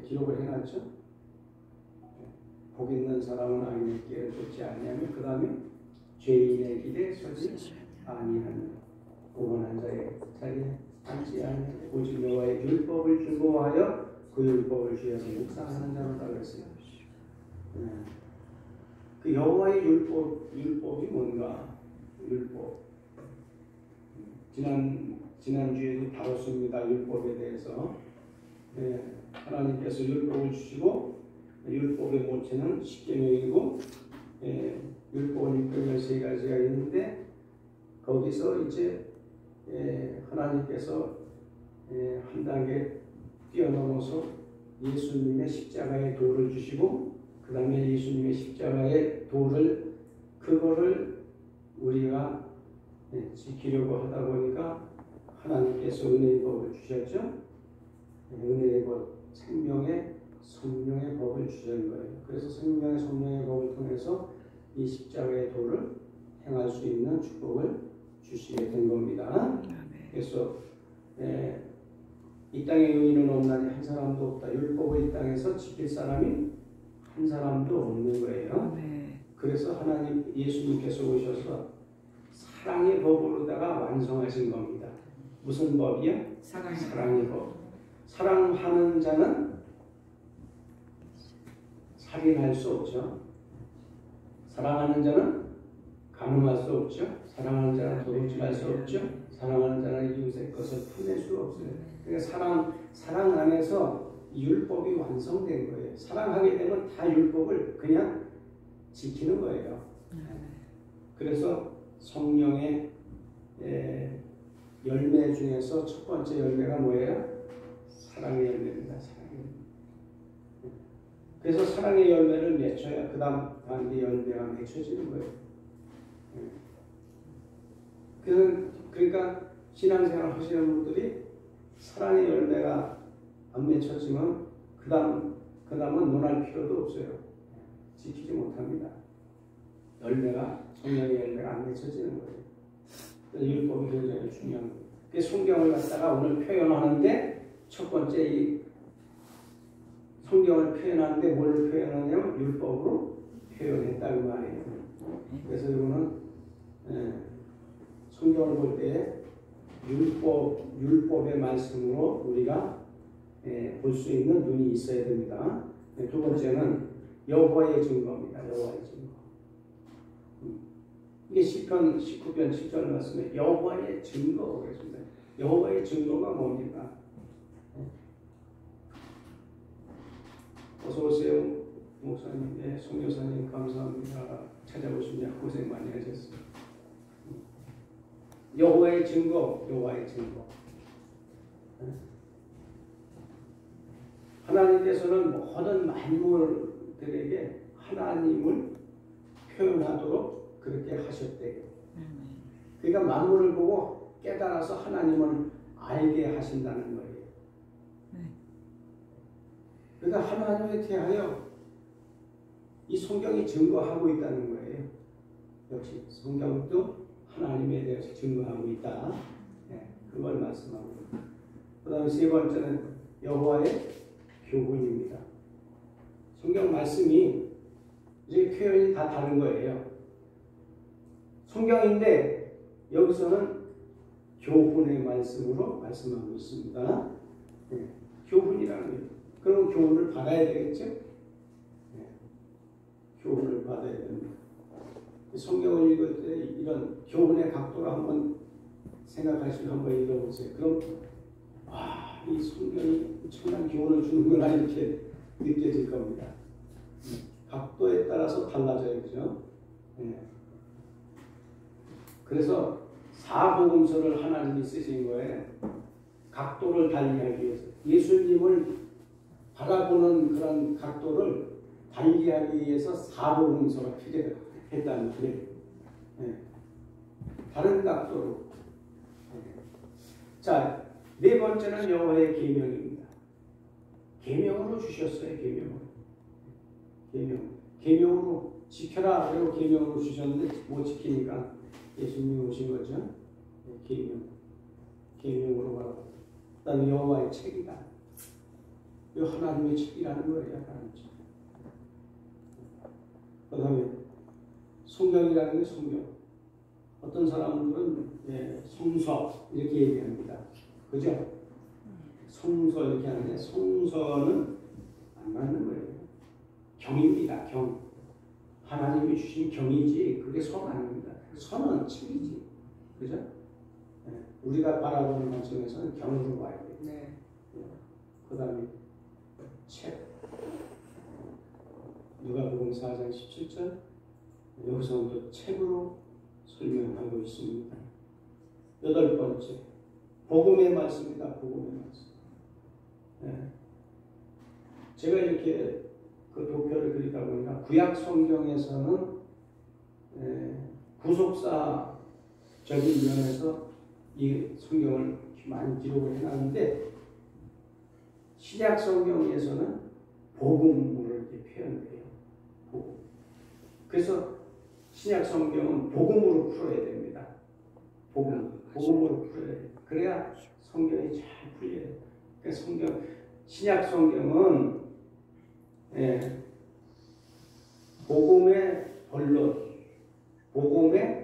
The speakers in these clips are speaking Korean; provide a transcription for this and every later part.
기록을 해놨죠. 복 있는 사람은 악인의 길을 쫓지 아니하며 그 다음에 죄인의 길에 서지 아니하며 고만한 자의 자리에 앉지 아니하며 오직 여호와의 율법을 즐거워하여 그 율법을 주여서 묵상하는 자로다 그랬어요. 그 여호와의 율법이 뭔가? 율법. 지난주에도 다뤘습니다. 율법에 대해서. 하나님께서 율법을 주시고 율법의 모체는 십계명이고 율법은 613가지가 있는데 거기서 이제 하나님께서 한 단계 뛰어넘어서 예수님의 십자가의 도를 주시고 그 다음에 예수님의 십자가의 도를 그거를 우리가 지키려고 하다 보니까 하나님께서 은혜의 법을 주셨죠. 은혜의 법, 생명의 성령의 법을 주신 거예요. 그래서 생명의 성령의 법을 통해서 이 십자가의 도를 행할 수 있는 축복을 주시게 된 겁니다. 그래서 이 땅에 의인은 없나니 한 사람도 없다. 율법을 이 땅에서 지킬 사람이 한 사람도 없는 거예요. 그래서 하나님 예수님께서 오셔서 사랑의 법으로다가 완성하신 겁니다. 무슨 법이요? 사랑의 법. 사랑하는 자는 살인할 수 없죠. 사랑하는 자는 간음할 수 없죠. 사랑하는 자는 도둑질할 수 없죠. 사랑하는 자는 이웃의 것을 탐낼 수 없어요. 그러니까 사랑 안에서 율법이 완성된 거예요. 사랑하게 되면 다 율법을 그냥 지키는 거예요. 그래서 성령의 열매 중에서 첫 번째 열매가 뭐예요? 사랑의 열매입니다. 사랑의 열매. 그래서 사랑의 열매를 맺혀야 그 다음 열매가 맺혀지는 거예요. 그러니까 신앙생활 하시는 분들이 사랑의 열매가 안 맺혀지면 그 다음은 논할 필요도 없어요. 지키지 못합니다. 성령의 열매가 안 맺혀지는 거예요. 율법이 굉장히 중요한 거예요. 그래서 성경을 갖다가 오늘 표현하는데 첫 번째 이 성경을 표현하는데 뭘 표현하냐면 율법으로 표현했다 그 말이에요. 그래서 이거는 성경을 볼 때 율법의 말씀으로 우리가 볼 수 있는 눈이 있어야 됩니다. 두 번째는 여호와의 증거입니다. 여호와의 증거. 이게 시편 19편 7절 말씀에 여호와의 증거 그랬습니다. 여호와의 증거가 뭡니까? 어서 오세요, 목사님. 송여사님 감사합니다. 찾아오시냐 고생 많이 하셨어요. 여호와의 증거, 여호와의 증거. 하나님께서는 모든 만물들에게 하나님을 표현하도록 그렇게 하셨대요. 그러니까 만물을 보고 깨달아서 하나님을 알게 하신다는 거예요. 그러니까 하나님에 대하여 이 성경이 증거하고 있다는 거예요. 역시 성경도 하나님에 대해서 증거하고 있다. 그걸 말씀하고 있다. 그 다음에 세 번째는 여호와의 교훈입니다. 성경 말씀이 이제 표현이 다 다른 거예요. 성경인데 여기서는 교훈의 말씀으로 말씀하고 있습니다. 교훈이라는 거예요. 그럼 교훈을 받아야 되겠죠? 교훈을 받아야 됩니다. 성경을 읽을 때 이런 교훈의 각도로 한번 생각하시고 한번 읽어보세요. 그럼 이 성경이 엄청난 교훈을 주는구나 이렇게 느껴질 겁니다. 각도에 따라서 달라져요. 그죠? 그래서 사복음서를 하나님이 쓰신 거예요. 각도를 달리하기 위해서. 예수님을 바라보는 그런 각도를 달리하기 위해서 사복음서가 필요했다는 거예요. 다른 각도로. 자, 네 번째는 여호와의 계명입니다. 계명으로 주셨어요. 계명으로 지켜라. 그리고 계명으로 주셨는데 못 지키니까 예수님이 오신 거죠. 계명으로 가라. 그다음에 여호와의 책이다. 이 하나님의 책이라는 거예요. 하나님의 책. 그 다음에 성경이라는 게 성경. 어떤 사람들은 성서 이렇게 얘기합니다. 그죠? 성서 이렇게 하는데 성서는 안 맞는 거예요. 경입니다. 경. 하나님이 주신 경이지 그게 성 아닙니다. 선은 책이지. 그죠? 우리가 바라보는 관점에서는 경으로 봐야 돼요. 네. 그 다음에 책. 누가복음 4장 17절 여기서 또 책으로 설명하고 있습니다. 8번째 복음의 말씀입니다. 복음의 말씀. 제가 이렇게 그 도표를 그리다 보니까 구약 성경에서는 구속사적인 면에서 이 성경을 많이 기록을 해놨는데 신약 성경에서는 복음으로 이렇게 표현돼요. 복음. 그래서 신약 성경은 복음으로 풀어야 됩니다. 복음으로 풀어야 돼요. 그래야 성경이 잘 풀려요. 그러니까 신약 성경은 복음의 본론, 복음의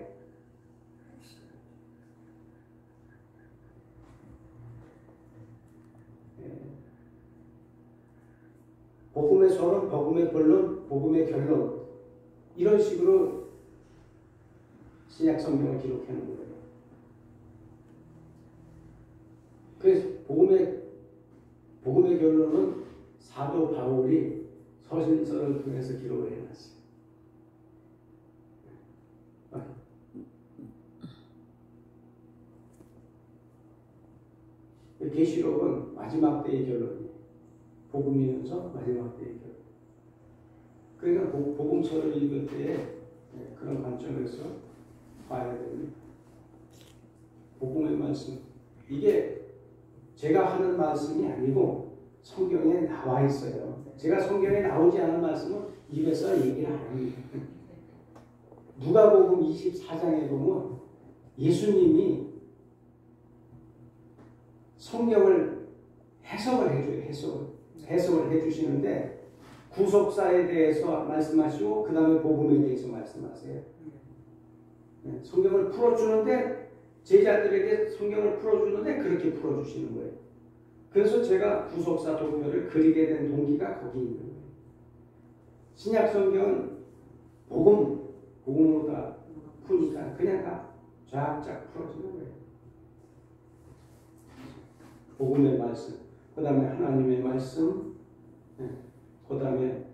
서론, 복음의 본론, 복음의 결론 이런 식으로 신약 성경을 기록하는 거예요. 그래서 복음의 결론은 사도 바울이 서신서를 통해서 기록을 해놨어요. 계시록은 마지막 때의 결론이에요. 복음이면서 마지막 때의 결론. 그러니까 복음서를 읽을 때 그런 관점에서 봐야 됩니다. 복음의 말씀. 이게 제가 하는 말씀이 아니고 성경에 나와 있어요. 제가 성경에 나오지 않은 말씀은 입에서 얘기를 안 합니다. 누가복음 24장에 보면 예수님이 성경을 해석을 해주시는데 구속사에 대해서 말씀하시고 그 다음에 복음에 대해서 말씀하세요. 성경을 풀어주는데 제자들에게 성경을 풀어주는데 그렇게 풀어주시는 거예요. 그래서 제가 구속사 도표를 그리게 된 동기가 거기 있는 거예요. 신약 성경은 복음으로 다 푸니까 그냥 다 쫙쫙 풀어지는 거예요. 복음의 말씀, 그 다음에 하나님의 말씀, 그 다음에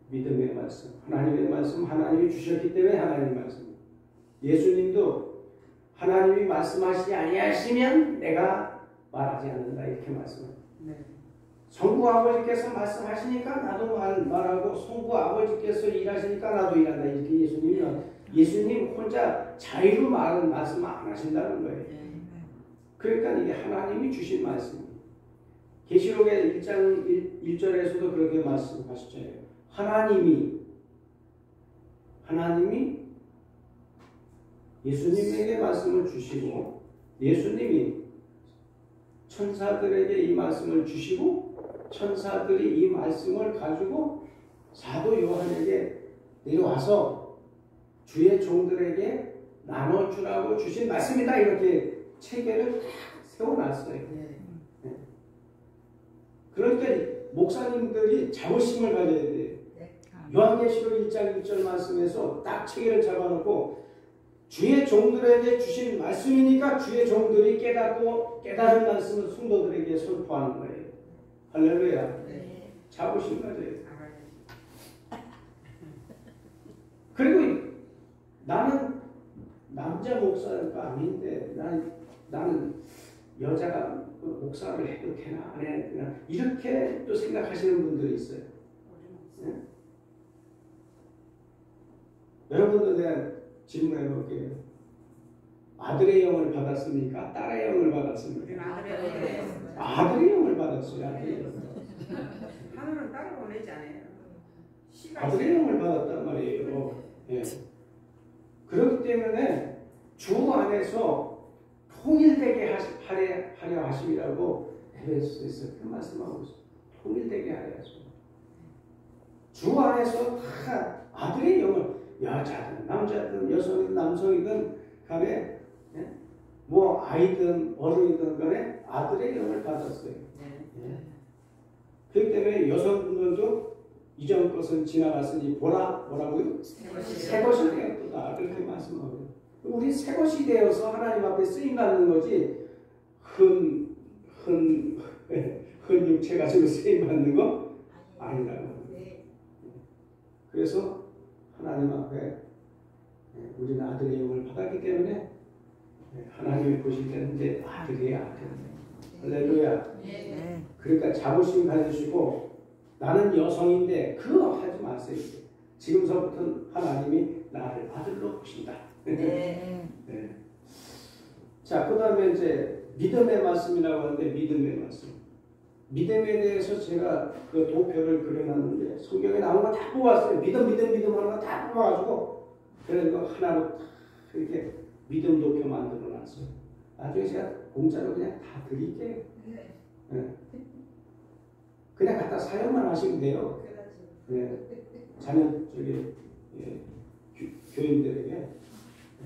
믿음의 말씀. 하나님의 말씀, 하나님이 주셨기 때문에 하나님의 말씀. 예수님도 하나님이 말씀하시지 아니하시면 내가 말하지 않는다 이렇게 말씀합니다. 네. 성부 아버지께서 말씀하시니까 나도 말하고 성부 아버지께서 일하시니까 나도 일한다 이렇게 예수님 혼자 자유로 말씀 안 하신다는 거예요. 그러니까 이게 하나님이 주신 말씀입니다. 계시록의 1장 1절에서도 그렇게 말씀하셨잖아요. 하나님이 예수님에게 말씀을 주시고 예수님이 천사들에게 이 말씀을 주시고 천사들이 이 말씀을 가지고 사도 요한에게 내려와서 주의 종들에게 나눠주라고 주신 말씀이다 이렇게 체계를 딱 세워놨어요. 그러니까 목사님들이 자부심을 가져야 돼요. 요한계시록 1장 1절 말씀에서 딱 체계를 잡아놓고 주의 종들에게 주신 말씀이니까 주의 종들이 깨닫고 깨달은 말씀을 성도들에게 선포하는 거예요. 할렐루야. 네. 자부심 가져야 돼요. 그리고 나는 남자 목사가 아닌데 나는 여자가 목사를 해도 되나 안 해야 되나 이렇게 또 생각하시는 분들이 있어요. 네? 여러분도 내가 질문해 볼게요. 아들의 영을 받았습니까? 딸의 영을 받았습니까? 아들의 영을 받았어요. 하늘은 딸을 보내지 않아요. 아들의 영을 받았단 말이에요. 예. 그렇기 때문에 주 안에서 통일되게 하려 하심이라고 에베소서에서 그 말씀하고 있어요. 통일되게 하여서 주 안에서 다 아들의 영을 여자든 남자든 여성이든 남성이든 간에 뭐 아이든 어른이든 간에 아들의 영을 받았어요. 예. 그렇기 때문에 여성분들도 이전 것은 지나갔으니 보라 뭐라고요? 새 것이 되었다. 그렇게 말씀하고요. 우리 새 것이 되어서 하나님 앞에 쓰임 받는 거지 흔 육체 가지고 쓰임 받는 거 아니라고. 그래서 하나님 앞에 우리는 아들의 영을 받았기 때문에 하나님이 보실 때는 이제 아들이야 아들. 할렐루야. 그러니까 자부심 가지시고 나는 여성인데 그거 하지 마세요. 지금서부터는 하나님이 나를 아들로 보신다. 네. 자, 그 다음에 이제 믿음의 말씀이라고 하는데 믿음의 말씀. 믿음에 대해서 제가 그 도표를 그려놨는데 성경에 나온 거 다 뽑았어요. 믿음 하는 거 다 뽑아가지고 그래서 하나로 이렇게 믿음 도표 만들어 놨어요. 나중에 제가 공짜로 그냥 다 드릴게요. 네. 그냥 갖다 사용만 하시면 돼요. 네. 교인들에게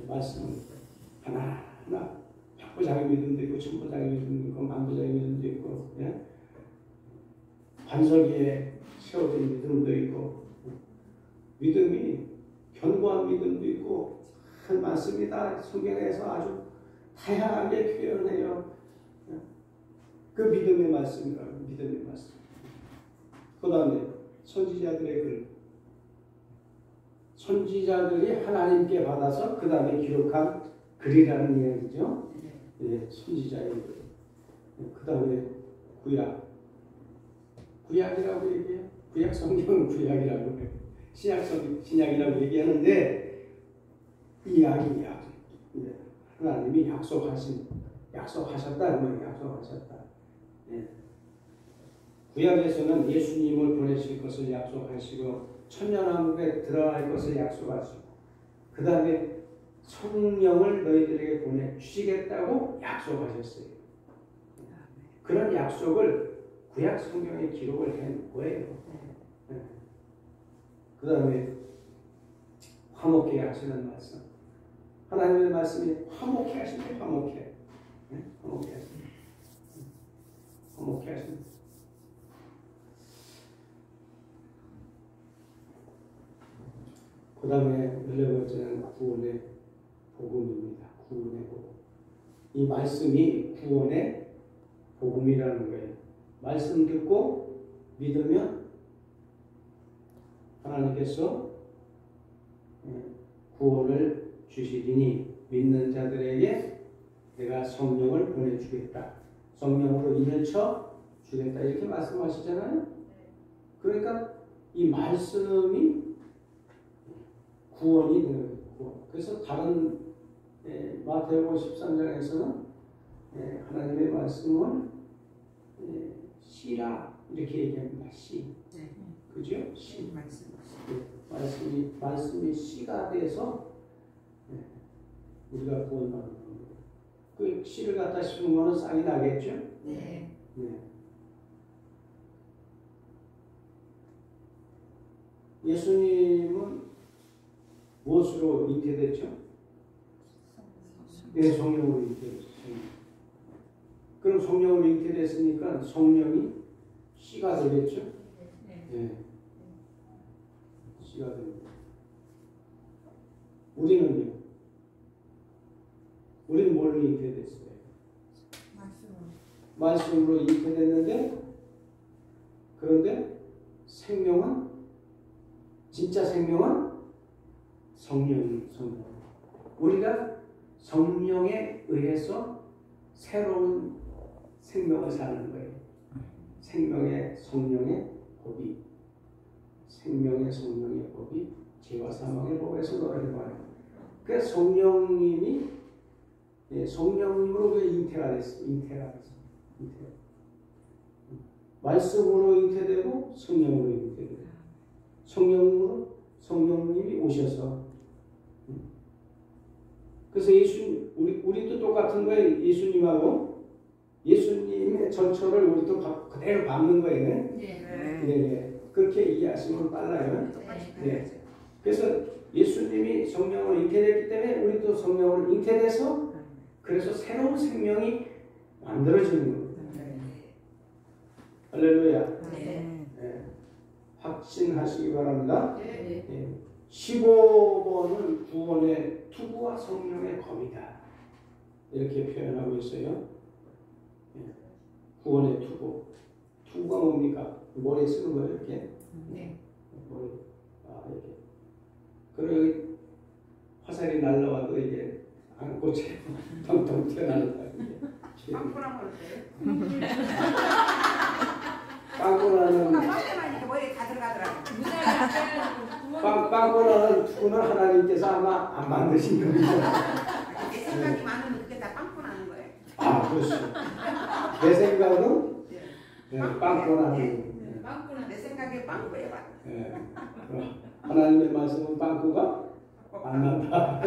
말씀을 하나하나 백부장의 믿음도 있고 천부장의 믿음도 있고 만부장의 믿음도 있고 반석위에 세워진 믿음도 있고 믿음이 견고한 믿음도 있고 많습니다. 성경에서 아주 다양하게 표현해요. 그 믿음의 말씀이라고 믿음의 말씀. 그 다음에 선지자들의 글. 선지자들이 하나님께 받아서 그 다음에 기록한 글이라는 이야기죠. 예, 선지자의 글. 그 다음에 구약이라고 얘기해요. 구약 성경은 구약이라고 해요. 신약이라고 얘기하는데 이야기. 예, 하나님이 약속하셨다. 약속하셨다. 예. 구약에서는 예수님을 보내실 것을 약속하시고 천년왕국에 들어갈 것을 약속하시고 그 다음에 성령을 너희들에게 보내주시겠다고 약속하셨어요. 그런 약속을 구약 성경에 기록을 해놓은 거예요. 네. 그 다음에 화목해 하시는 말씀. 하나님의 말씀이 화목해 하시는 화목해. 네? 화목해 하시는 화목해 하시는 그 다음에 14번째는 구원의 복음입니다. 구원의 복음. 이 말씀이 구원의 복음이라는 거예요. 말씀 듣고 믿으면 하나님께서 구원을 주시리니 믿는 자들에게 내가 성령을 보내주겠다. 성령으로 인을 쳐 주겠다. 이렇게 말씀하시잖아요. 그러니까 이 말씀이 구원이 되는 거고. 그래서 다른 마태복음 13장에서는 하나님의 말씀을 시라 이렇게 얘기합니다. 시. 그죠? 시. 말씀이 시가 돼서 우리가 구원받는 거예요. 그 시를 갖다 심은 거는 싹이 나겠죠? 네. 예수님은 무엇으로 잉태됐죠? 네, 성령으로 잉태됐죠. 그럼 성령으로 잉태됐으니까 성령이 씨가 되겠죠? 네. 씨가 됩니다. 우리는요? 우리는 뭘로 잉태됐어요? 말씀으로 잉태됐는데 그런데 생명은 진짜 생명은 성령. 우리가 성령에 의해서 새로운 생명을 사는 거예요. 생명의 성령의 법이 죄와 사망의 법에서 너를 구하는 거예요. 그래서 성령님으로 잉태가 됐어요. 말씀으로 잉태되고 성령으로 잉태되고 성령님이 오셔서 그래서 우리도 똑같은 거예요. 예수님하고 예수님의 전처를 우리도 그대로 밟는 거예요. 네. 네. 그렇게 이해하시면 빨라요. 네. 그래서 예수님이 성령으로 잉태됐기 때문에 우리도 성령으로 잉태돼서 그래서 새로운 생명이 만들어지는 겁니다. 할렐루야. 네. 네. 확신하시기 바랍니다. 네. 네. 15번은 구원의 투구와 성령의 검이다. 이렇게 표현하고 있어요. 네. 구원의 투구. 투구가 뭡니까? 머리에 쓰는 거예요, 이렇게. 네. 머리. 이렇게. 그리고 여기 화살이 날라와도 이게 안 꽂혀. 텅텅 튀어나온다. 빵꾸나 먹을 때. 빵꾸나는 빨래만 이렇게 머리에 다 들어가더라고. 빵꾸나는 투구는 하나님께서 아마 안 만드신 겁니다. 내 생각이 많으면 그게 다 빵꾸 나는 거예요. 아, 그렇죠. 내 생각은 빵꾸나는. 내 생각에 빵꾸예요. 예. 하나님의 말씀은 빵꾸가 안 난다.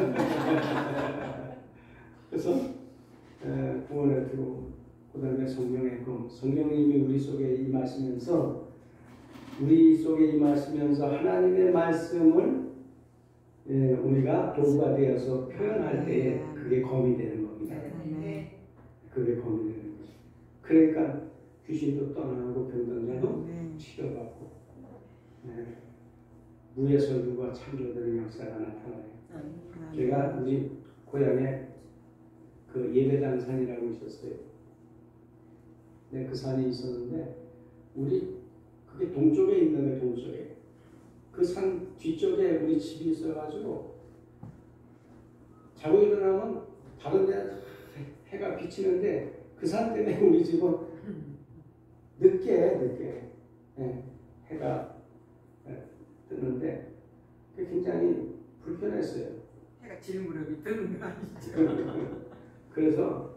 그래서 구원의 투구, 그 다음에 성령의 검. 성령님이 우리 속에 임하시면서 하나님의 말씀을 우리가 도구가 되어서 표현할 때에 그게 검이 되는 겁니다. 그게 검이 되는 거죠. 그러니까 귀신도 떠나고 병든자도 치료받고 무의 설교가 창조되는 역사가 나타나요. 제가 우리 고향에 그 예배당산이라고 있었어요. 네, 그 산이 있었는데 그게 동쪽에 있는 거예요. 동쪽에. 그 산 뒤쪽에 우리 집이 있어가지고 자고 일어나면 다른 데 해가 비치는데 그 산 때문에 우리 집은 늦게 해가 뜨는데 그게 굉장히 불편했어요. 해가 질무렵이 뜨는 거 아니죠? 그래서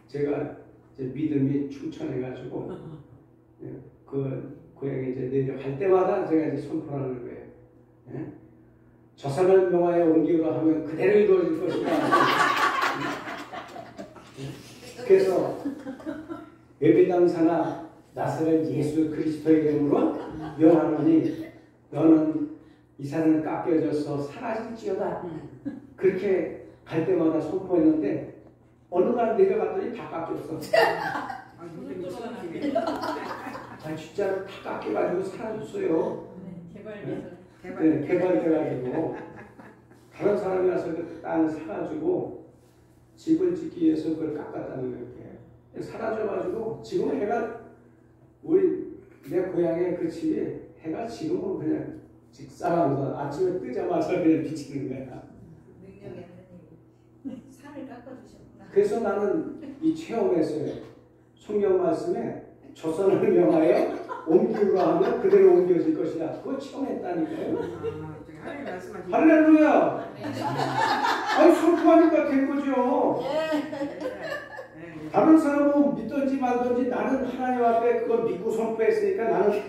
제가 이제 믿음이 충천해가지고 그 고향에 이제 내려갈 때마다 제가 이제 선포하는 거예요. 저 산을 명하여 옮기라 하면 그대로 이루어질 것이다. 그래서 예배당사나 나사렛 예수 그리스도의 이름으로 명하노니 너는 이 산을 깎여져서 사라질지어다. 그렇게 갈 때마다 선포했는데 어느 날 내려갔더니 다 깎였어. 진짜 다 깎여가지고 사라졌어요. 개발돼가지고 다른 사람이 와서 그 땅을 사가지고 집을 짓기 위해서 그걸 깎았다는 거예요. 사라져가지고 지금 해가 내 고향의 그 집이 해가 지금은 그냥 직사하면서 아침에 뜨자마자 그냥 비치는 거야. 능력이 하나님 산을 깎아주셨구나. 그래서 나는 이 체험했어요. 성경 말씀에 조선을 명하여 옮기라 하면 그대로 옮겨질 것이다. 그거 체험했다니까요. 하나님 말씀하시죠. 할렐루야. 아니 선포하니까 된 거죠. 다른 사람은 믿든지 말든지 나는 하나님 앞에 그걸 믿고 선포했으니까 나는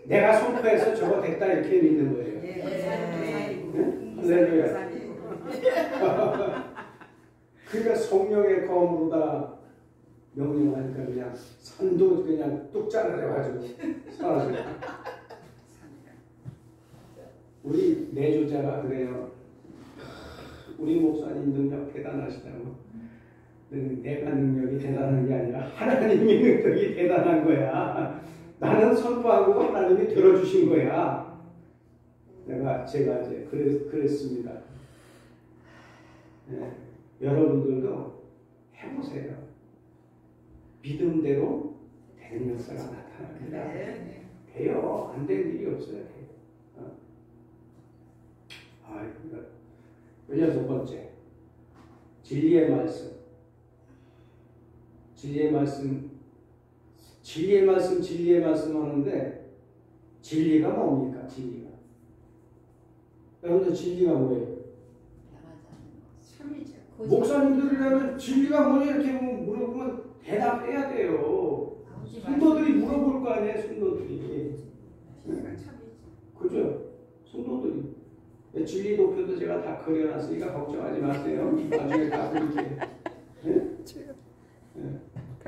내가 선포해서 저거 됐다 이렇게 믿는 거예요. 할렐루야. 그러니까 성령의 검으로다 명령하니까 그냥 산도 그냥 뚝 잘라가지고 사라져. 우리 내조자가 그래요. 우리 목사님 능력 대단하시다고. 내가 능력이 대단한 게 아니라 하나님이 능력이 대단한 거야. 나는 선포한 거고 하나님이 들어주신 거야. 제가 이제 그랬습니다. 여러분들도 해보세요. 믿음대로 되는 역사가 나타납니다. 돼요. 안 되는 일이 없어요. 16번째 진리의 말씀. 진리의 말씀 하는데 진리가 뭡니까? 진리가. 여러분들 진리가 뭐예요? 참이죠. 목사님들이라면 진리가 뭐냐 이렇게 물어보면 대답해야 돼요. 성도들이 물어볼 거 아니에요. 성도들이. 그죠? 성도들이. 진리 도표도 제가 다 그려놨으니까 걱정하지 마세요. 나중에 다 그렇게.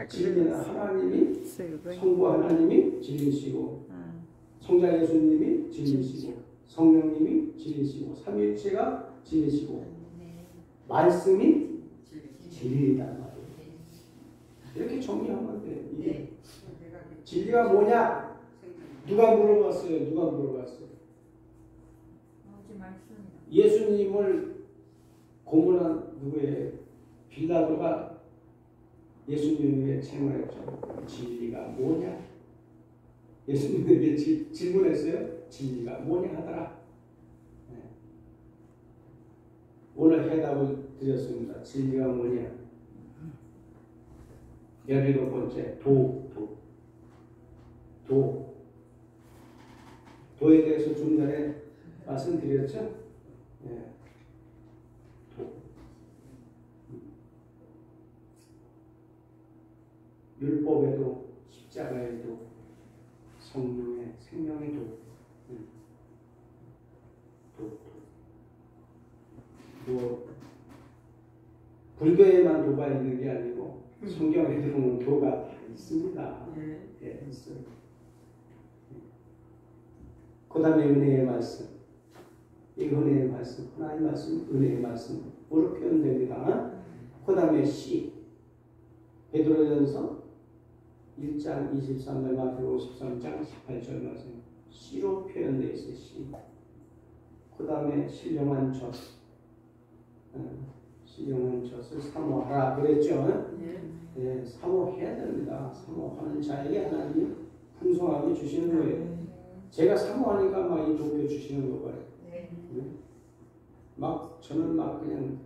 진리는 하나님이 성부 하나님이 진리시고 성자 예수님이 진리시고 성령님이 진리시고 삼위일체가 진리시고 말씀이 진리이단 말이에요. 이렇게 정리하면 돼요. 이게 진리가 뭐냐? 누가 물어봤어요? 누가 물어봤어요? 예수님을 고문한 누구예요? 빌라도가 예수님에게 질문했죠. 진리가 뭐냐? 예수님에게 질문했어요. 진리가 뭐냐 하더라. 네. 오늘 해답을 드렸습니다. 진리가 뭐냐? 17번째 도에 대해서 좀 전에 말씀드렸죠? 네. 율법에도 십자가에도 성령의 생명의 뭐 불교에만 도가 있는 게 아니고 성경에도 도가 다 있습니다. 예, 있어요. 그 다음에 은혜의 말씀. 이 은혜의 말씀, 하나님의 말씀, 은혜의 말씀으로 표현됩니다. 그 다음에 시. 베드로전서 1장 23절, 마태복음 13장 18절 말씀. 시로 표현되어 있어요. 시. 그 다음에 신령한 젖. 신령한 젖을 사모하라 그랬죠. 예, 사모해야 됩니다. 사모하는 자에게 하나님이 풍성하게 주시는 거예요. 제가 사모하니까 막 이 도표 주시는 거 봐요. 막 저는 막 그냥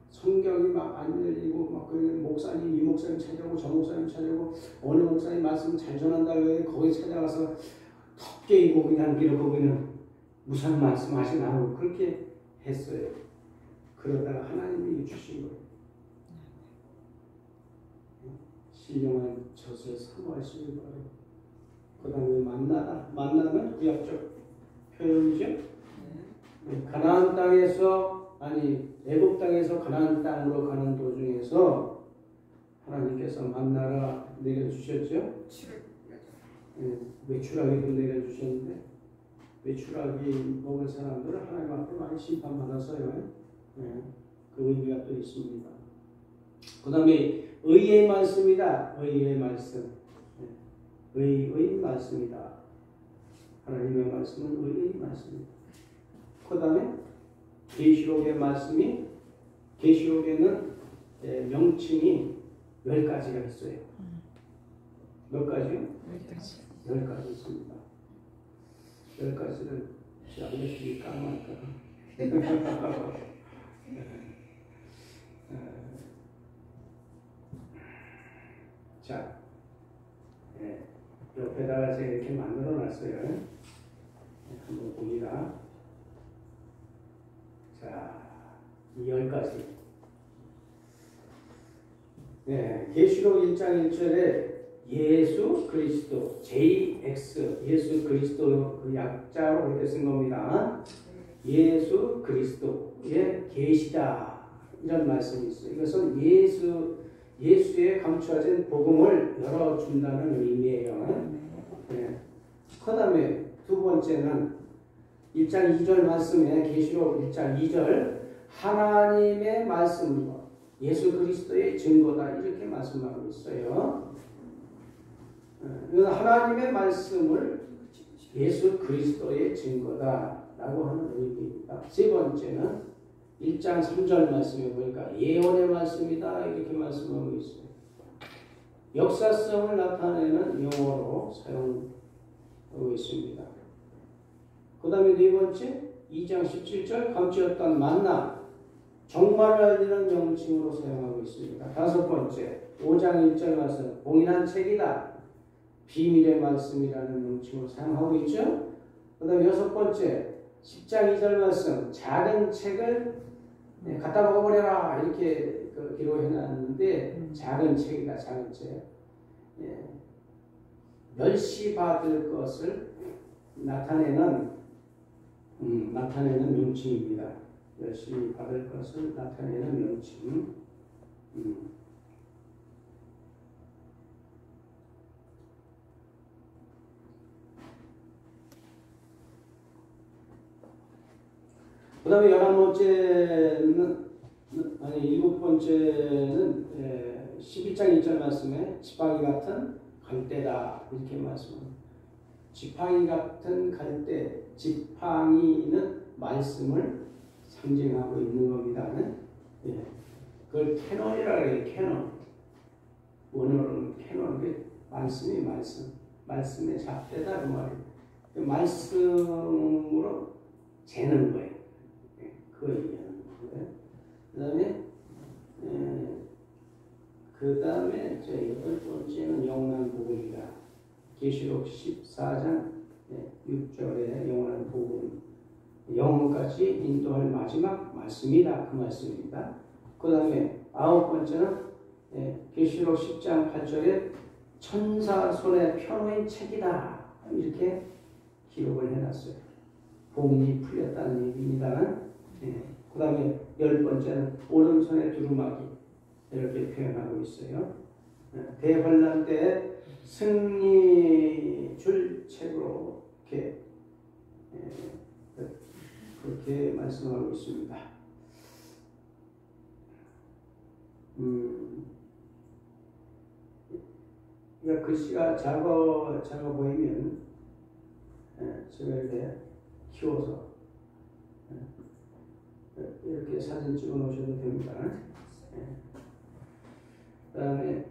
성경이 막 안 열리고 막 그냥 목사님 이 목사님 찾아오고 저 목사님 찾아오고 어느 목사님 말씀 잘 전한다고 해서 거기 찾아가서 턱 깨이고 그냥 이러고 그냥 무슨 말씀하시나 그렇게 했어요. 그러다가 하나님이 주신 거예요. 신령한 젖을 사모하시는 거예요. 그 다음에 만나는 구약적 표현이죠. 가나안 땅에서 애굽 땅에서 가나안 땅으로 가는 도중에서 하나님께서 만나라 내려주셨죠. 외출하기도 내려주셨는데 외출하기 먹은 사람들은 하나님 앞에 많이 심판받았어요. 그 의미가 또 있습니다. 그 다음에 의의 말씀이다. 의의 말씀. 의의 말씀이다. 하나님의 말씀은 의의 말씀입니다. 그 다음에 계시록의 말씀이 계시록에는 명칭이 10가지가 있어요. 몇 가지요? 10가지 있습니다. 10가지를 제가 알려드릴까 말까. 자, 옆에다가 제가 이렇게 만들어 놨어요. 한번 봅니다. 자, 이 10가지. 계시록 1장 1절에 예수 그리스도, JX, 예수 그리스도 그 약자로 그렇게 쓴 겁니다. 예수 그리스도의 계시다. 이런 말씀이 있어요. 이것은 예수의 감추어진 복음을 열어준다는 의미예요. 그 다음에 두 번째는 1장 2절 말씀에 계시록 1장 2절 하나님의 말씀과 예수 그리스도의 증거다 이렇게 말씀하고 있어요. 하나님의 말씀을 예수 그리스도의 증거다라고 하는 의미입니다. 세 번째는 1장 3절 말씀에 보니까 예언의 말씀이다 이렇게 말씀하고 있어요. 역사성을 나타내는 용어로 사용하고 있습니다. 그 다음에 네 번째 2장 17절 감추었던 만나 정말을 알리는 명칭으로 사용하고 있습니다. 다섯 번째 5장 1절 말씀 봉인한 책이다. 비밀의 말씀이라는 명칭으로 사용하고 있죠. 그 다음에 여섯 번째 10장 2절 말씀 작은 책을 갖다 먹어버려라 이렇게 기록해놨는데 작은 책이다. 작은 책. 멸시받을 것을 나타내는 명칭입니다. 멸시받을 것을 나타내는 명칭. 그 다음에 11번째는, 아니, 7번째는 11장 1절 말씀에 지팡이 같은 갈대다. 이렇게 말씀합니다. 지팡이 같은 갈대, 지팡이는 말씀을 상징하고 있는 겁니다. 예. 그걸 캐논이라고 해요. 캐논. 원어로는 캐논. 말씀이 말씀의 잣대다 그 말이에요. 그 말씀으로 재는 거예요. 예. 그거 얘기하는 거예요. 그 다음에 제 8번째는 영원한 복음이다. 계시록 14장 6절에 영원한 복음, 영혼까지 인도할 마지막 말씀이다. 그 말씀입니다. 그 다음에 9번째는 계시록 10장 8절에 천사 손에 펴놓인 책이다. 이렇게 기록을 해놨어요. 복음이 풀렸다는 얘기입니다. 그 다음에 10번째는 오른손에 두루마기 이렇게 표현하고 있어요. 대환란 때 승리 줄 책으로 이렇게 그렇게 말씀하고 있습니다. 그러니까 글씨가 작아 보이면 제가 이렇게 키워서 이렇게 사진 찍어 놓으셔도 됩니다. 그 다음에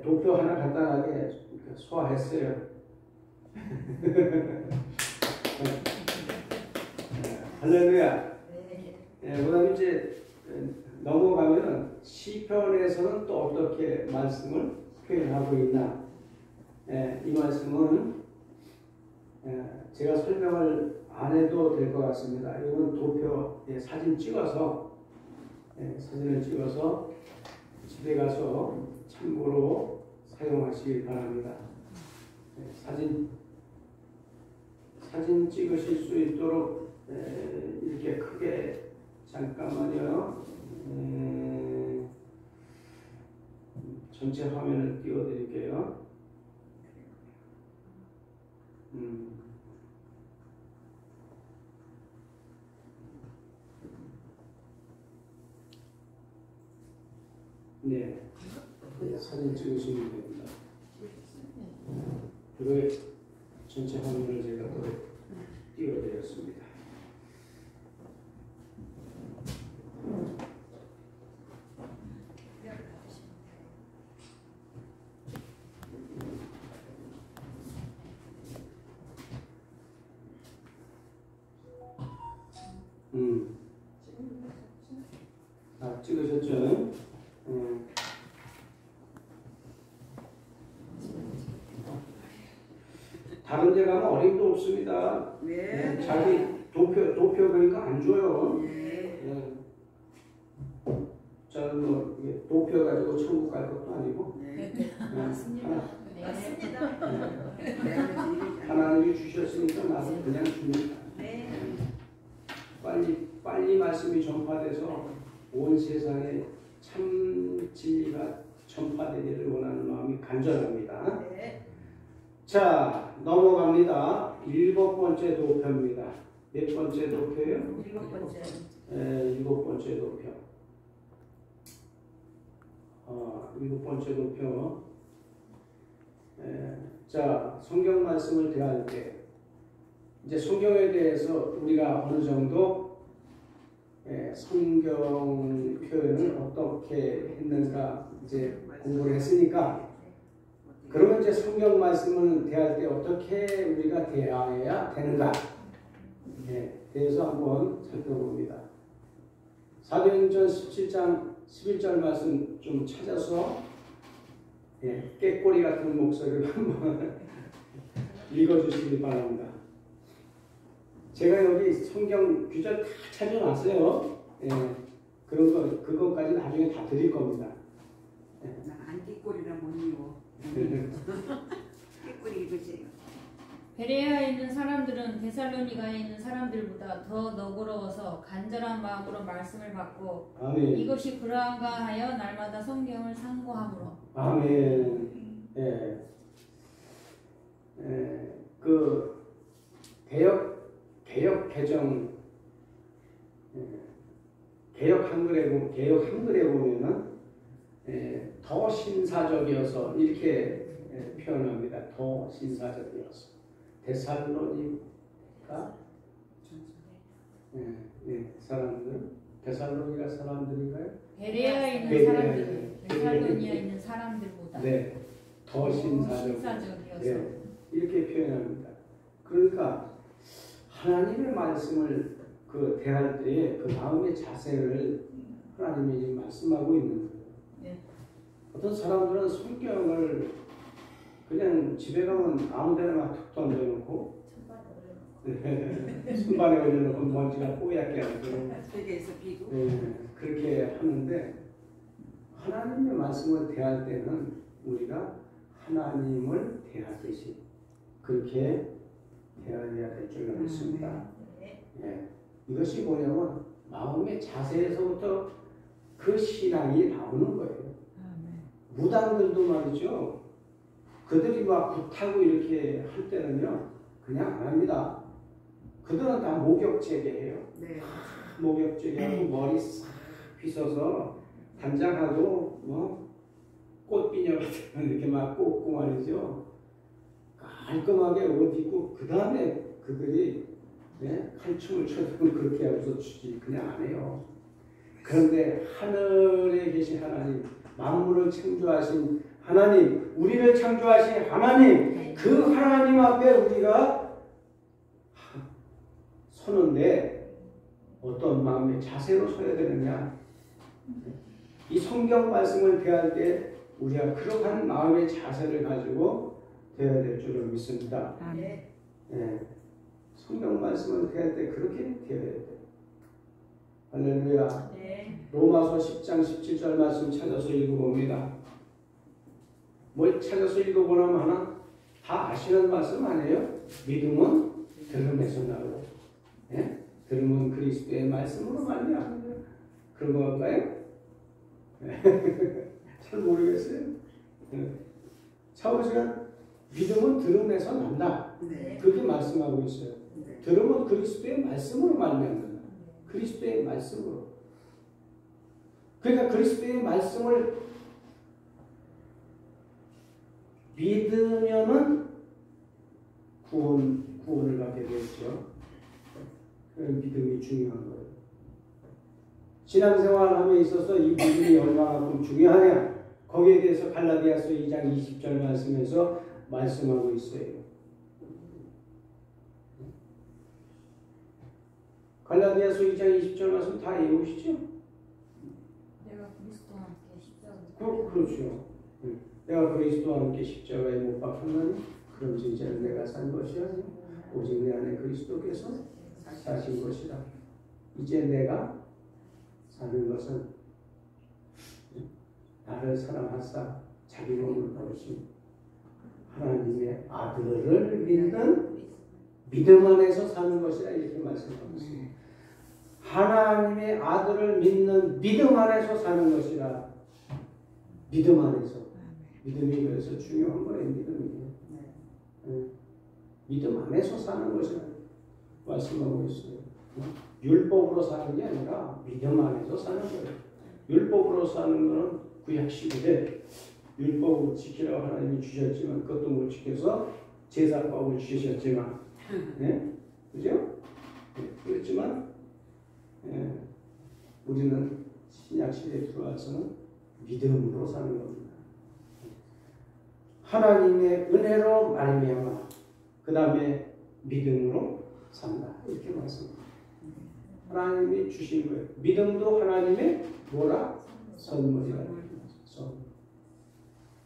도표 하나 간단하게 소화했어요. 할렐루야. 그 다음에 이제 넘어가면은 시편에서는 또 어떻게 말씀을 표현하고 있나. 이 말씀은 제가 설명을 안 해도 될 것 같습니다. 이건 도표 사진을 찍어서 집에 가서 참고로 사용하시길 바랍니다. 사진 찍으실 수 있도록 이렇게 크게 잠깐만요. 전체 화면을 띄워드릴게요. 네, 사진 찍으시면 됩니다. 그리고 전체 화면을 제가 또 띄워드렸습니다. 찍으셨죠? 다른 데 가면 어림도 없습니다. 네. 자기 도표 그러니까 안 줘요. 네. 저는 뭐 도표 가지고 천국 갈 것도 아니고. 네. 맞습니다. 하나님이 주셨으니까 나도 그냥 줍니다. 네. 빨리 말씀이 전파돼서 온 세상에 참 진리가 전파되기를 원하는 마음이 간절합니다. 네. 자, 넘어갑니다. 7번째 도표입니다. 몇 번째 도표예요? 7번째. 7번째 도표. 7번째 도표. 자, 성경 말씀을 대할 때 이제 성경에 대해서 우리가 어느 정도 성경 표현을 어떻게 했는가 이제 공부를 했으니까, 그러면 이제 성경 말씀을 대할 때 어떻게 우리가 대해야 되는가 대해서 한번 살펴봅니다. 사도행전 17장 11절 말씀 좀 찾아서 깨꼬리 같은 목소리로 한번 읽어주시기 바랍니다. 제가 여기 성경 규절 다 찾아놨어요. 그것까지 나중에 다 드릴 겁니다. 나 안티꼬리라 못 읽어. 깨꼬리 읽으세요. 베레아에 있는 사람들은 데살로니가에 있는 사람들보다 더 너그러워서 간절한 마음으로 말씀을 받고, 아멘. 이것이 그러한가 하여 날마다 성경을 상고함으로. 아멘. 예, 그 개혁 개정 개혁 한글에 보면은 더 신사적이어서 이렇게 표현합니다. 더 신사적이어서 데살로니가 데살로니가 사람들인가요? 베레아에 있는 베레아에 사람들, 있는, 데살로니아에 있는 사람들보다 네, 더 신사적이어서 신사적이어서 이렇게 표현합니다. 그러니까 하나님의 말씀을 대할 때에 그 마음의 자세를 하나님이 지금 말씀하고 있는 거예요. 네. 어떤 사람들은 성경을 그냥 집에 가면 아무데나 막 툭 던져놓고 손발에 올려놓고 먼지가 뽀얗게 하고 세계에서 비고 그렇게 하는데 하나님의 말씀을 대할 때는 우리가 하나님을 대하듯이 그렇게 대해야 될 줄 믿습니다. 예. 이것이 뭐냐면 마음의 자세에서부터 그 신앙이 나오는 거예요. 무당들도 말이죠. 그들이 막 굿하고 이렇게 할 때는요, 그냥 안 합니다. 그들은 다 목욕제계예요. 네. 목욕제계하고 머리 싹 빗어서 단장하고 꽃비녀 같은 이렇게 막 꽂고 말이죠. 깔끔하게 옷 입고 그 다음에 그들이 칼춤을 춰도 그렇게 하고서 추지 그냥 안 해요. 그런데 하늘에 계신 하나님, 만물을 창조하신 하나님, 우리를 창조하신 하나님, 그 하나님 앞에 우리가 서는데 어떤 마음의 자세로 서야 되느냐? 이 성경 말씀을 대할 때 우리가 그러한 마음의 자세를 가지고 대해야 될 줄을 믿습니다. 네. 성경 말씀을 대할 때 그렇게 대해야 돼요. 할렐루야. 네. 로마서 10장 17절 말씀 찾아서 읽어봅니다. 뭘 찾아서 읽어보라면 하나? 다 아시는 말씀 아니에요? 믿음은 들음에서 나오고, 들음은 그리스도의 말씀으로 말미암는다. 그런 거 할까요? 잘 모르겠어요. 차오르시간 믿음은 들음에서 난다. 네. 그렇게 말씀하고 있어요. 네. 들음은 그리스도의 말씀으로 말미암는다. 그리스도의 말씀으로. 그러니까 그리스도의 말씀을 믿으면은 구원을 받게 되겠죠. 믿음이 중요한 거예요. 신앙생활함에 있어서 이 믿음이 얼마만큼 중요하냐? 거기에 대해서 갈라디아서 2장 20절 말씀에서 말씀하고 있어요. 갈라디아서 2장 20절 말씀 다 외우시죠? 내가 그리스도와 함께 십자가를 그렇죠. 내가 그리스도와 함께 십자가에 못 박혔나니 그럼 이제는 내가 산 것이 아니라 오직 내 안에 그리스도께서 사신 것이다. 이제 내가 사는 것은 나를 사랑하사 자기 몸을 버리신 하나님의 아들을 믿는 믿음 안에서 사는 것이라 이렇게 말씀하고 있습니다. 하나님의 아들을 믿는 믿음 안에서 사는 것이라. 믿음 안에서. 믿음이 그래서 중요한 거예요. 믿음이. 믿음 안에서 사는 것이라 말씀하고 있어요. 율법으로 사는 게 아니라 믿음 안에서 사는 거예요. 율법으로 사는 것은 구약 시대에 율법을 지키라고 하나님이 주셨지만 그것도 못 지켜서 제사법을 주셨지만 그죠? 그렇지만 우리는 신약 시대에 들어와서는 믿음으로 사는 겁니다. 하나님의 은혜로 말미암아 그 다음에 믿음으로 산다 이렇게 말씀합니다. 하나님이 주신 거예요. 믿음도 하나님의 뭐라? 선물이라.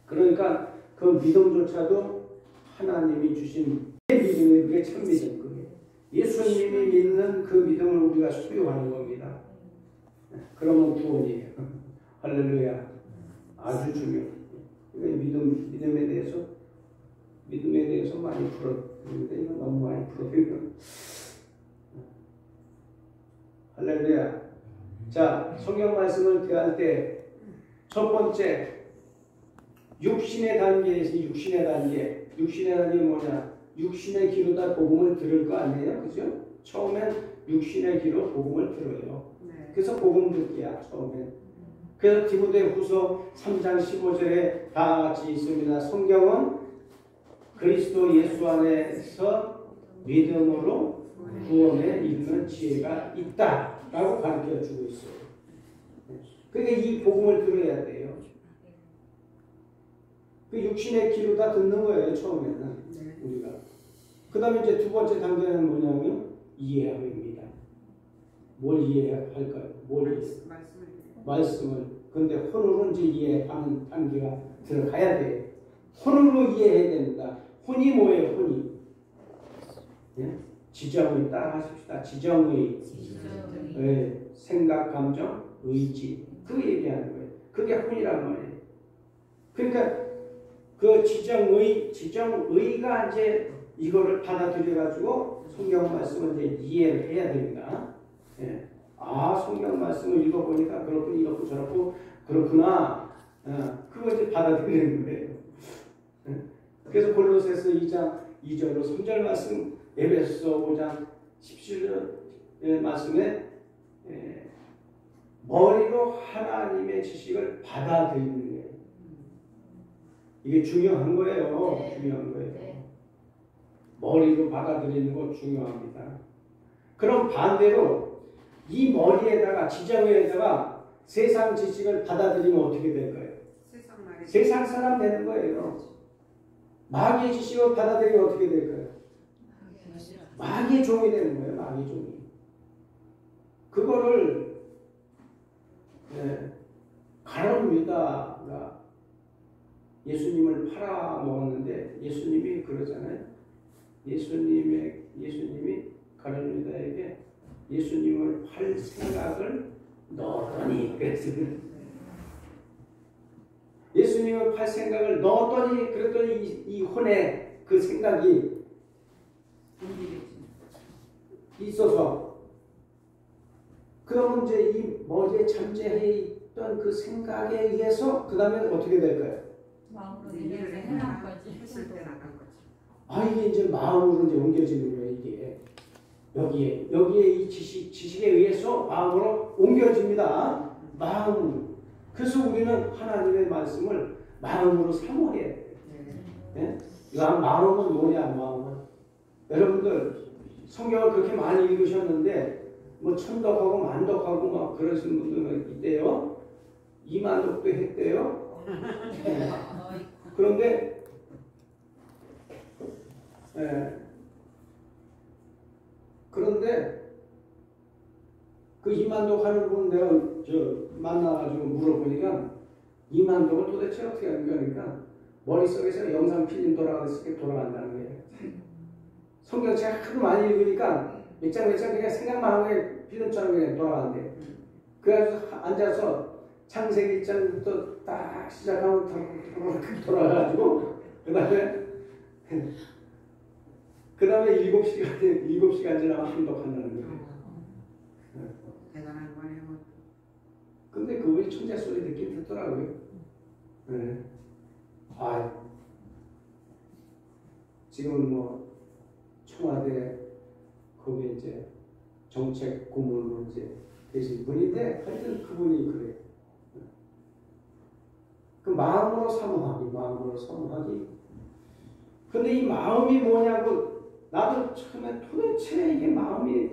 그러니까 그 믿음조차도 하나님이 주신 믿음이 그게 참 믿음 그게. 예수님이 믿는 그 믿음을 우리가 소유하는 겁니다. 그러면 구원이에요. 할렐루야. 아주 중요해요. 믿음에 대해서 많이 풀었는데 이거 너무 많이 풀어요. 할렐루야. 자, 성경 말씀을 대할 때 첫 번째 육신의 단계에서 육신의 단계 뭐냐? 육신의 귀로 다 복음을 들을 거 아니에요, 그죠? 처음엔 육신의 귀로 복음을 들어요. 네. 그래서 복음 듣기야 처음엔. 그래서 디모데후서 3장 15절에 다 같이 있습니다. 성경은 그리스도 예수 안에서 믿음으로 구원에 이르는 지혜가 있다라고 가르쳐 주고 있어요. 그러니까 이 복음을 들어야 돼요. 그 육신의 귀로 다 듣는 거예요 처음에는. 네. 우리가. 그 다음에 이제 두 번째 단계는 뭐냐면 이해합니다. 뭘 이해할까요? 말씀을. 근데 혼으로 이제 이해하는 단계가 들어가야 돼. 혼으로 이해해야 됩니다. 혼이 뭐예요? 혼이. 예? 지정의 따라하십시다. 지정의. 예. 생각, 감정, 의지. 그 얘기하는 거예요. 그게 혼이란 말이에요. 그러니까 그 지정의가 이제 이거를 받아들여가지고 성경 말씀을 이제 이해를 해야 됩니다. 예. 아, 성경 말씀을 읽어보니까 그렇고 이렇고 저렇고 그렇구나. 그거 이제 받아들이는 거예요. 예. 그래서 골로새서 2장 2절로 3절 말씀, 에베소서 5장 17절 말씀에 머리로 하나님의 지식을 받아들이는 거예요. 이게 중요한 거예요. 네. 중요한 거예요. 네. 머리로 받아들이는 거 중요합니다. 그럼 반대로 이 머리에다가 지정에다가 세상 지식을 받아들이면 어떻게 될까요? 세상 사람 되는 거예요. 마귀의 지식을 받아들이면 어떻게 될까요? 마귀의 종이 되는 거예요. 마귀의 종이. 그거를 가룟 유다가 예수님을 팔아먹었는데 예수님이 그러잖아요. 예수님이 가룟 유다에게 예수님을 팔 생각을 넣었더니 그랬어요. 예수님을 팔 생각을 넣었더니 그랬더니 이 혼에 그 생각이 있어서 그러면 이제 이 머리에 잠재해 있던 그 생각에 의해서 그 다음에 어떻게 될까요? 마음으로 이해를 해나갈 거지. 했을 때 나간 거지. 아, 이게 이제 마음으로 이제 옮겨지는 거예요, 이게. 여기에 이 지식에 의해서 마음으로 옮겨집니다. 마음. 그래서 우리는 하나님의 말씀을 마음으로 사모해야 돼요. 네? 마음은 뭐냐, 마음은. 여러분들, 성경을 그렇게 많이 읽으셨는데, 뭐, 천덕하고 만덕하고 막 그러신 분들 있대요. 이만덕도 했대요. 네. 그런데, 그 이만덕 하는 분 내가 만나가지고 물어보니까 이만덕은 도대체 어떻게 하는 거니까 머릿속에서 영상 필름 돌아가듯이 돌아간다는 거예요. 성경책 하도 많이 읽으니까 몇 장 그냥 생각만 하고 필름처럼 그냥 돌아간대. 그래가지고 앉아서 창세기 1장부터 딱 시작하면 돌아가가지고 그 다음에 7시간 지나면 한독한다는 거예요. 대단한 거네요. 근데 그분이 천재 소리 듣긴 듣더라고요. 네. 지금은 뭐 청와대 거기에 이제 정책 고문으로 이제 계신 분인데 하여튼 그분이 그래요. 그 마음으로 사모하기. 근데 이 마음이 뭐냐고 나도 처음에 도대체 이게 마음이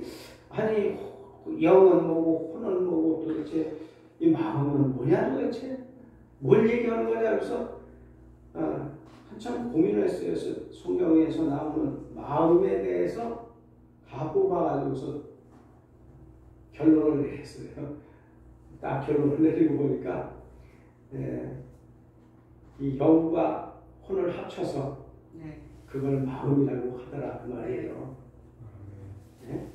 아니 영은 뭐고 혼은 뭐고 도대체 이 마음은 뭐냐 도대체 뭘 얘기하는 거냐 그래서 한참 고민을 했어요. 그래서 성경에서 나오는 마음에 대해서 다 뽑아가지고서 결론을 했어요. 딱 결론을 내리고 보니까 이 영과 혼을 합쳐서 그걸 마음이라고 하더라 그 말이에요. 네?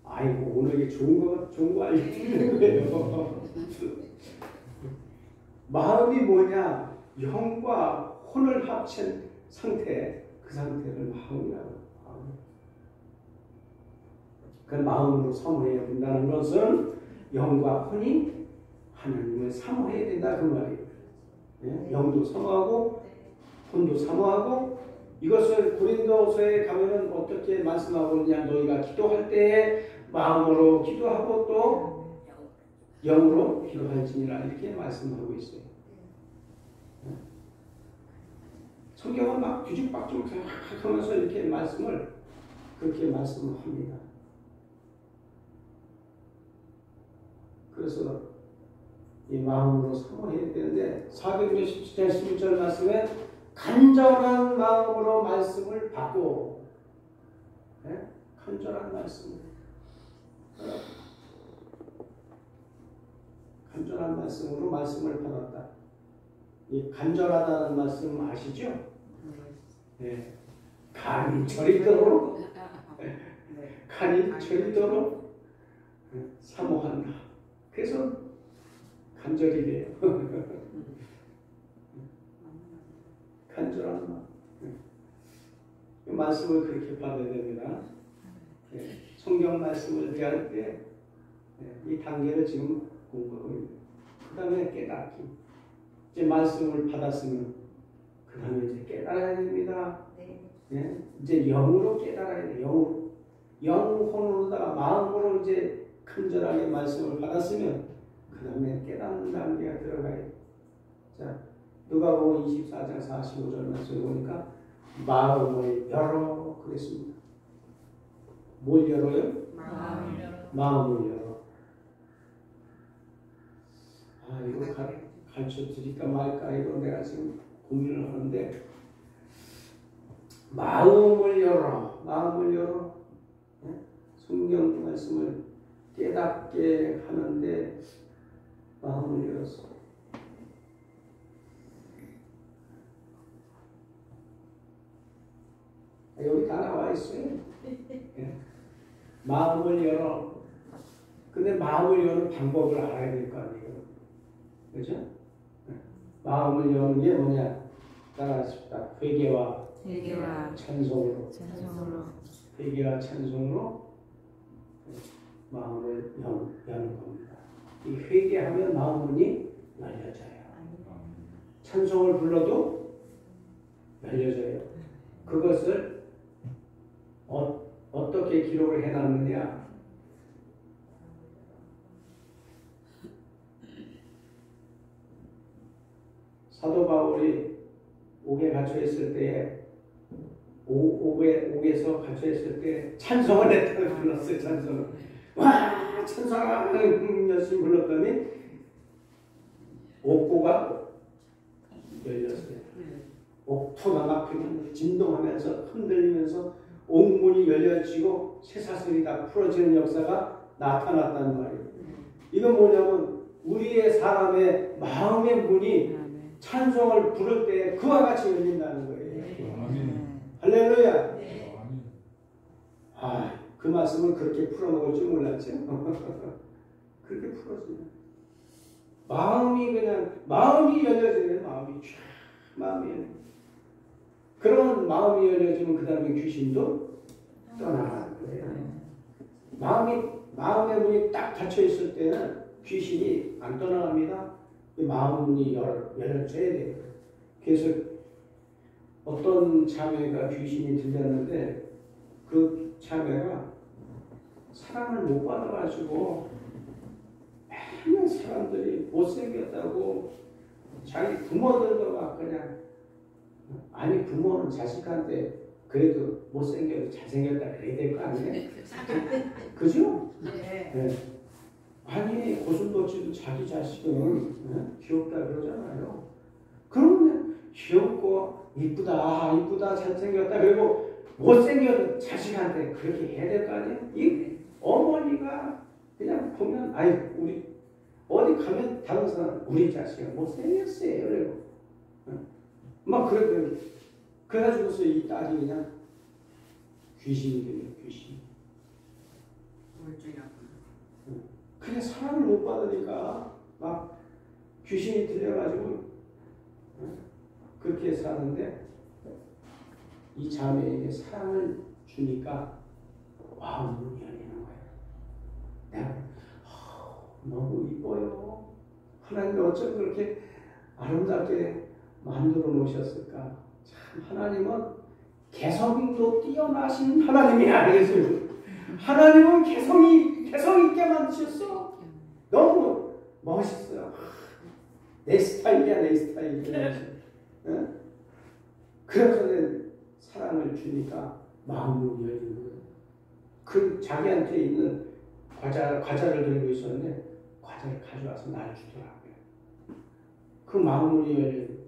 아이고 오늘 이게 좋은 거 알려드리는 거예요. 마음이 뭐냐? 영과 혼을 합친 상태, 그 상태를 마음이라고. 그 마음으로 사모해야 된다는 것은 영과 혼이 하나님을 사모해야 된다 그 말이에요. 예? 영도 사모하고 혼도 사모하고 이것을 고린도서에 가면은 어떻게 말씀하고 있냐 너희가 기도할 때에 마음으로 기도하고 또 영으로 기도할지니라 이렇게 말씀하고 있어요. 성경은 막 뒤죽박죽 하면서 이렇게 말씀을 그렇게 말씀합니다. 그래서 이 마음으로 사모해야 되는데 467장 11절 말씀에 간절한 마음으로 말씀을 받고 네? 간절한 말씀을 간절한 말씀으로 말씀을 받았다. 이 간절하다는 말씀 아시죠? 네. 간이 저리도록 간이 저리도록 사모한다. 그래서 간절히 돼요. 간절한 마음. 이 말씀을 그렇게 받아야 됩니다. 성경 말씀을 대할 때 이 단계를 지금 공부하고 있는. 그 다음에 깨닫기. 이제 말씀을 받았으면 그 다음에 이제 깨달아야 됩니다. 네. 이제 영으로 깨달아야 돼요. 영으로. 영혼으로다가 마음으로 이제 간절하게 말씀을 받았으면 그 다음에 깨닫는 단계가 들어가요. 자, 누가복음 24장 45절 말씀을 보니까 마음을 열어 그랬습니다. 뭘 열어요? 마음을 열어. 마음을 열어. 아, 이거 가르쳐 드릴까 말까 이거 내가 지금 고민을 하는데 마음을 열어. 마음을 열어. 네? 성경 말씀을 깨닫게 하는데 마음을 열었어. 여기 다 나와 있어요. 네. 마음을 열어. 근데 마음을 여는 방법을 알아야 될 거 아니에요. 그죠? 네. 마음을 여는 게 뭐냐? 따라하십시다. 회개와 찬송으로. 회개와 찬송으로 마음을 여는 겁니다. 이 회개하면 마음문이 열려져요. 찬송을 불러도 열려져요. 그것을 어떻게 기록을 해놨느냐? 사도 바울이 옥에 갇혀 있을 때에 옥에서 갇혀 있을 때 찬송을 했다고 불렀어요. 찬송을. 와 찬송을 열심히 불렀더니 옥고가 열렸어요. 옥토가 막히면 진동하면서 흔들리면서 옥문이 열려지고 쇠사슬이 다 풀어지는 역사가 나타났다는 말이에요. 이건 뭐냐면 우리의 사람의 마음의 문이 찬송을 부를 때 그와 같이 열린다는 거예요. 할렐루야. 아, 그 말씀을 그렇게 풀어놓을 줄 몰랐죠. 그렇게 풀어줘요. 마음이 열려지는 마음이 열려. 그런 마음이 열려지면 그 다음에 귀신도 떠나가는 거예요. 마음의 문이 딱 닫혀 있을 때는 귀신이 안 떠나갑니다. 마음 문이 열려져야 돼요. 그래서 어떤 자매가 귀신이 들렸는데 그 자매가 사랑을 못 받아가지고 맨날 사람들이 못생겼다고 자기 부모들도 막 그냥 아니 부모는 자식한테 그래도 못생겨도 잘생겼다 그래야 될 거 아니에요? 그죠? 네. 아니 고슴도치도 자기 자식은 귀엽다 그러잖아요. 그러면 귀엽고 이쁘다 잘생겼다 그리고 못생겨도 자식한테 그렇게 해야 될 거 아니에요? 이 어머니가 그냥 보면 아이 우리 어디 가면 다른 사람 우리 자식은 못생겼어요. 그리고 막 그랬더니 그래가지고서 이 딸이 그냥 귀신이 돼요. 귀신. 그냥 사랑을 못 받으니까 막 귀신이 들려가지고 그렇게 사는데 이 자매에게 사랑을 주니까 마음이 열리는 거예요. 내가 너무 이뻐요. 하나님이 어쩜 그렇게 아름답게 만들어 놓으셨을까? 참 하나님은 개성도 뛰어나신 하나님이 아니겠어요? 하나님은 개성 있게 만드셨어. 너무 멋있어요. 내 스타일이야, 내 스타일이야. 응? 그래서 내 사랑을 주니까 마음이 열리는 거예요. 그 자기한테 있는 과자를 들고 있었는데 과자를 가져와서 날 주더라고요. 그 마음이 열리는 거예요.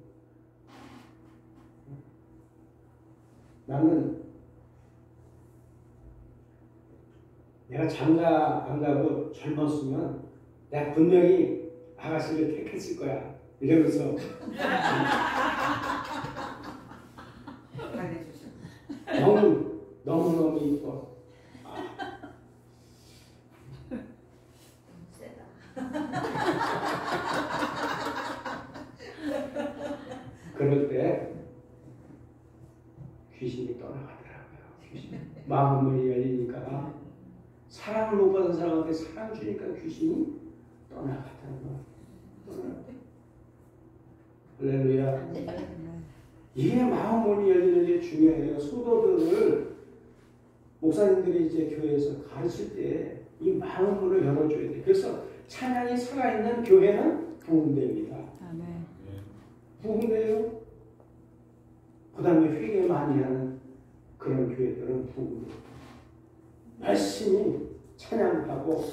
나는 내가 장가 안 가고 젊었으면 내가 분명히 아가씨를 택했을 거야. 이러면서 너무 이뻐. 세다. 그럴 때 귀신이 떠나가더라고요. 귀신. 마음이 열리니까 사랑을 못 받은 사람한테 사랑 주니까 귀신이 떠나갔다는 거야. 할렐루야. 이게 마음문이 열리는 게 중요해요. 성도들을 목사님들이 이제 교회에서 가르칠 때 이 마음문을 열어줘야 돼. 그래서 찬양이 살아있는 교회는 부흥됩니다. 아멘. 부흥돼요. 그 다음에 회개 많이 하는 그런 교회들은 부흥돼요. 열심히 찬양하고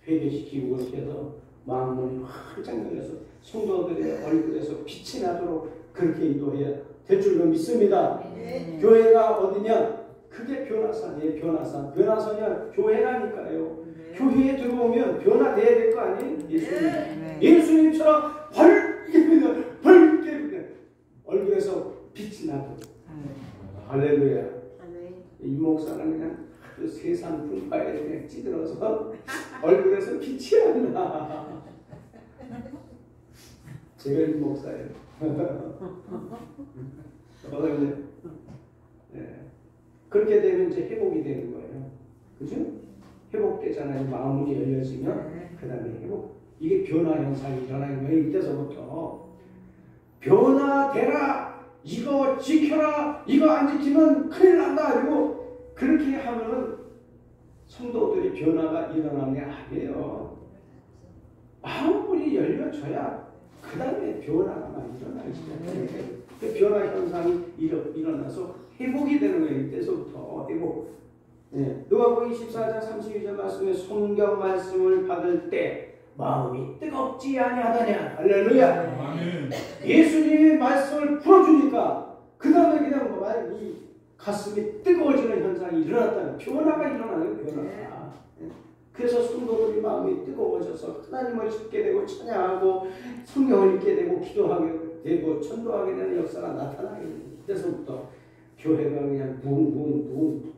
회개시키고 그렇게 해서 마음문이 활짝 열려서 성도들의 얼굴에서 빛이 나도록 그렇게 인도해야 될 줄로 믿습니다. 네. 교회가 어디냐? 그게 변화산이에요. 변화산이 교회라니까요. 네. 교회에 들어오면 변화돼야 될 거 아니에요? 예수님. 네. 예수님처럼 밝게 얼굴에서 빛이 나도록. 할렐루야. 아멘. 이 목사는 그냥 아주 세상 풍파에 그냥 찌들어서 얼굴에서 빛이 안 나. 제가 이 목사예요. 네. 그렇게 되면 이제 회복이 되는 거예요. 그죠? 회복되잖아요. 마음이 열려지면 그 다음에 회복. 이게 변화 현상이 일어나는 거예요. 이때서부터 변화되라. 이거 지켜라. 이거 안 지키면 큰일 난다. 그리고 그렇게 하면은 성도들이 변화가 일어나는 게 아니에요. 마음이 열려져야 그 다음에 변화가 막 일어나기 시작해요. 그 변화 현상이 일어나서 회복이 되는 거예요. 이때서부터 회복. 네. 누가복음 24장 32절 말씀에 성경 말씀을 받을 때 마음이 뜨겁지 아니하다냐. 할렐루야. 아멘. 예수님의 말씀을 풀어주니까 그 다음에 그냥 이 가슴이 뜨거워지는 현상이 일어났다는 변화가 일어나는 변화가. 네. 그래서 성도들이 마음이 뜨거워져서 하나님을 찾게 되고 찬양하고 성경을 읽게 되고 기도하게 되고 전도하게 되는 역사가 나타나게 됩니다. 그때서부터 교회가 그냥 붕붕붕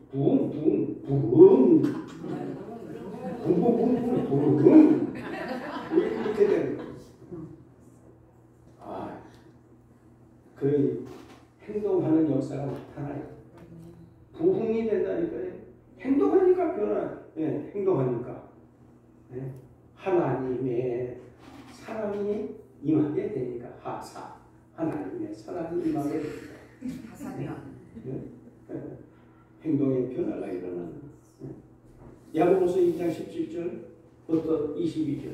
이렇게 되는 거예요. 그 행동하는 역사가 나타나요. 부흥이 된다니까요. 행동하니까 변화. 네, 행동하니까. 네. 하나님의 사랑이 임하게 되니까 하나님의 사랑이 임하게 됩니다. 네. 행동의 변화가 일어나는 야고보서 2장 17절부터 22절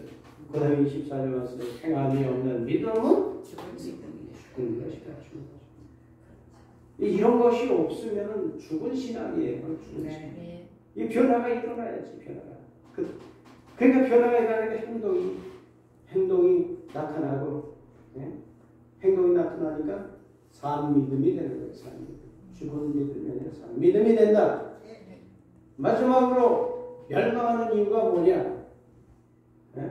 그 다음에 24절 말씀에 행함이 없는 믿음은 죽은 것이다. 이런 것이 없으면 죽은 신앙이에요. 죽은 신앙. 네. 이 변화가 일어나야지. 그러니까 변화가 일어나니까 행동이 나타나고, 네? 행동이 나타나니까 산 믿음이 되는 거예요. 산 믿음. 죽은 믿음이 아니라 산 믿음이 된다. 마지막으로 멸망하는 이유가 뭐냐? 네?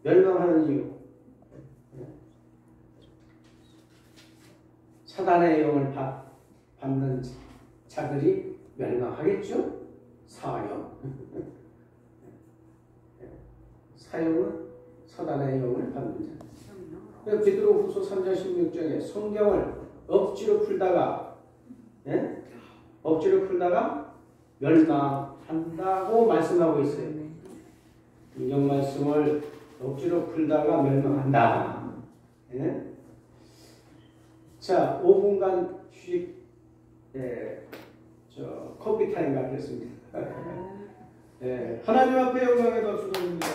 멸망하는 이유. 네? 사단의 영을 받는 자들이 멸망하겠죠? 사형은 사단의 영을 받는 자. 베드로후서 3장 16절에 성경을 억지로 풀다가 멸망한다고 말씀하고 있어요. 성경 말씀을 억지로 풀다가 멸망한다. 예? 자, 5분간 휴식. 예, 커피 타임 갖겠습니다. 예, 하나님 앞에 영광의 박수 드립니다.